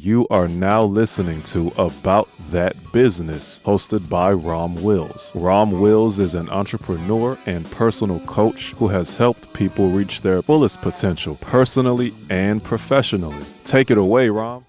You are now listening to About That Business, hosted by Rom Wills. Rom Wills is an entrepreneur and personal coach who has helped people reach their fullest potential personally and professionally. Take it away, Rom.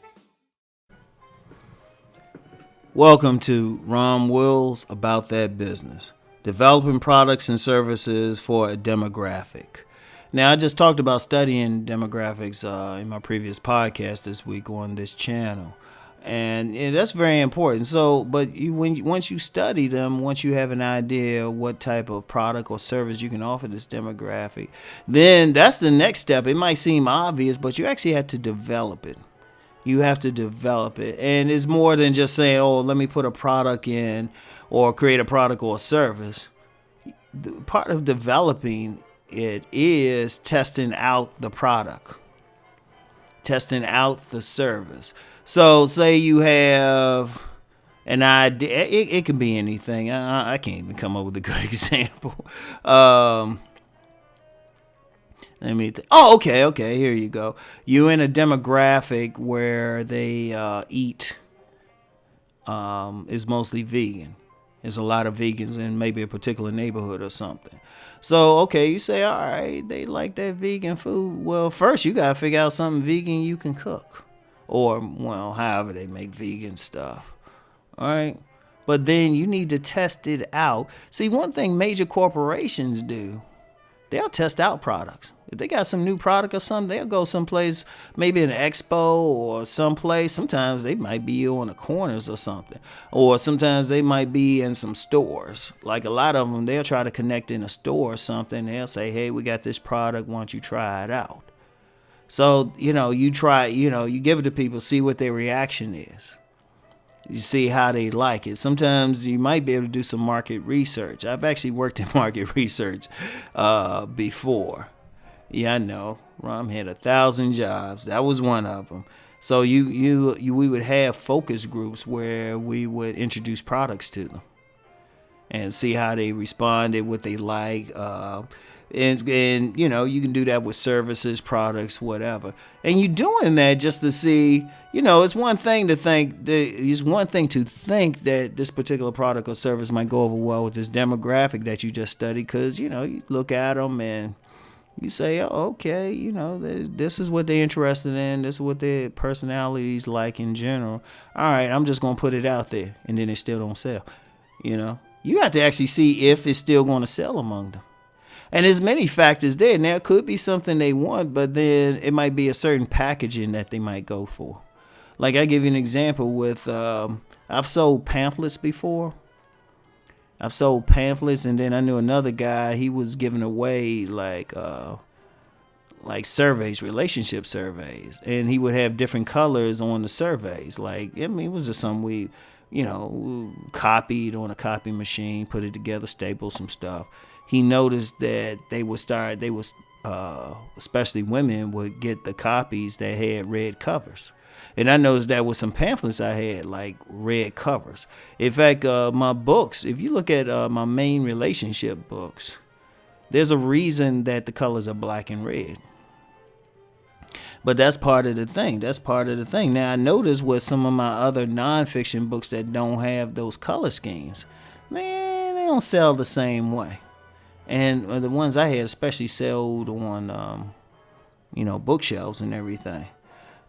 Welcome to Rom Wills About That Business, developing products and services for a demographic. Now, I just talked about studying demographics in my previous podcast this week on this channel, and that's very important. So, but once you study them, once you have an idea what type of product or service you can offer this demographic, then that's the next step. It might seem obvious, but you actually have to develop it. You have to develop it, and it's more than just saying, "Oh, let me put a product in or create a product or a service." Part of developing it is testing out the product, testing out the service. So say you have an idea. It can be anything. I can't even come up with a good example. Let me think. Oh, okay. Here you go. You're in a demographic where they eat is mostly vegan. There's a lot of vegans in maybe a particular neighborhood or something. So, okay, you say, all right, they like that vegan food. Well, first you got to figure out something vegan you can cook. Or, well, however they make vegan stuff. All right? But then you need to test it out. See, one thing major corporations do, they'll test out products. If they got some new product or something, they'll go someplace, maybe an expo or someplace. Sometimes they might be on the corners or something. Or sometimes they might be in some stores. Like a lot of them, they'll try to connect in a store or something. They'll say, hey, we got this product. Why don't you try it out? So, you try, you give it to people, see what their reaction is. You see how they like it. Sometimes you might be able to do some market research. I've actually worked in market research before. Yeah, I know. Rom had 1,000 jobs. That was one of them. So we would have focus groups where we would introduce products to them and see how they responded, what they like. And you can do that with services, products, whatever. And you're doing that just to see, it's one thing to think that this particular product or service might go over well with this demographic that you just studied, because, you look at them and you say, oh, okay, this is what they're interested in. This is what their personalities like in general. All right, I'm just going to put it out there, and then it still don't sell. You have to actually see if it's still going to sell among them. And there's many factors there. Now, it could be something they want, but then it might be a certain packaging that they might go for. Like, I give you an example with, I've sold pamphlets before. I've sold pamphlets, and then I knew another guy, he was giving away like surveys, relationship surveys. And he would have different colors on the surveys. It was just something we, copied on a copy machine, put it together, stapled some stuff. He noticed that especially women would get the copies that had red covers. And I noticed that with some pamphlets I had, like red covers. In fact, my books, if you look at my main relationship books, there's a reason that the colors are black and red. But that's part of the thing. Now, I noticed with some of my other nonfiction books that don't have those color schemes, man, they don't sell the same way. And the ones I had especially sold on, bookshelves and everything.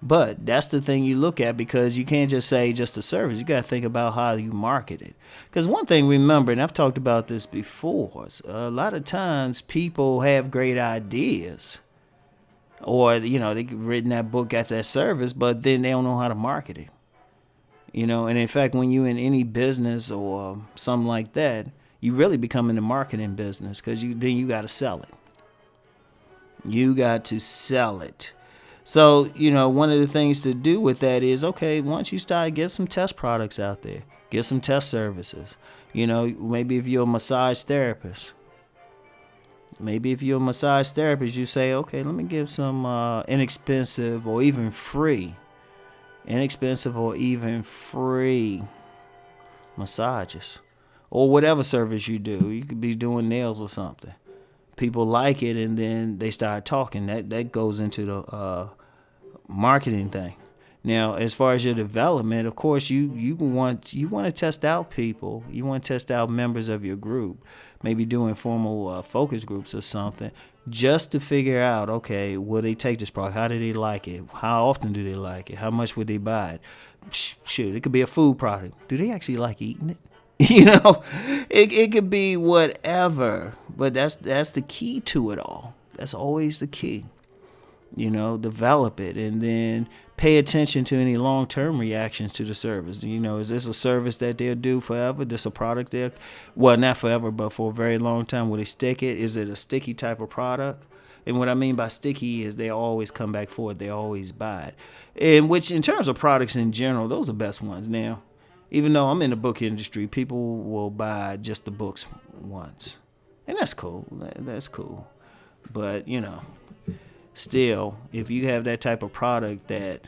But that's the thing you look at, because you can't just say just a service. You got to think about how you market it. Because one thing, remember, and I've talked about this before, a lot of times people have great ideas. Or, they've written that book, got that service, but then they don't know how to market it. And in fact, when you're in any business or something like that, you really become in the marketing business, because then you got to sell it. You got to sell it. So, one of the things to do with that is, okay, once you start, get some test products out there. Get some test services. Maybe if you're a massage therapist. You say, okay, let me give some inexpensive or even free massages. Or whatever service you do. You could be doing nails or something. People like it, and then they start talking. That goes into the marketing thing. Now, as far as your development, of course, you want to test out people. You want to test out members of your group, maybe doing formal focus groups or something, just to figure out, okay, will they take this product? How do they like it? How often do they like it? How much would they buy it? Shoot, it could be a food product. Do they actually like eating it? It could be whatever, but that's the key to it all. That's always the key. Develop it, and then pay attention to any long-term reactions to the service. Is this a service that they'll do forever? This a product well, not forever, but for a very long time. Will they stick it? Is it a sticky type of product? And what I mean by sticky is they always come back for it. They always buy it. And which, in terms of products in general, those are the best ones. Now, even though I'm in the book industry, people will buy just the books once. And that's cool. That's cool. But, still, if you have that type of product that,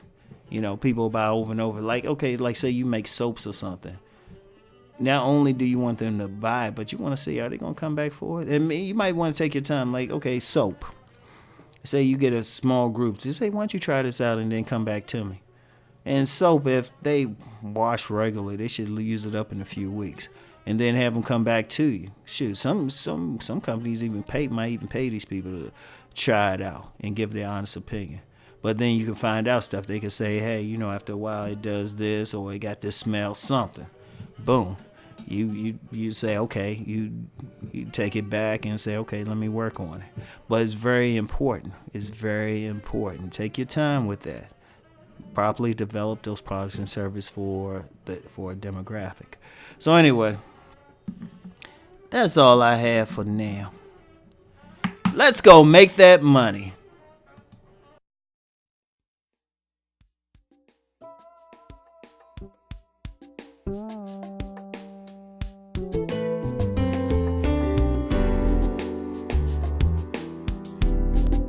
people buy over and over, like say you make soaps or something. Not only do you want them to buy it, but you want to see, are they going to come back for it? And you might want to take your time, like, okay, soap. Say you get a small group. Just say, why don't you try this out and then come back to me? And soap, if they wash regularly, they should use it up in a few weeks. And then have them come back to you. Shoot, some companies might even pay these people to try it out and give their honest opinion. But then you can find out stuff. They can say, hey, after a while it does this, or it got this smell, something. Boom. You say, okay, you take it back and say, okay, let me work on it. But it's very important. It's very important. Take your time with that. Properly develop those products and service for a demographic. So anyway, that's all I have for now. Let's go make that money.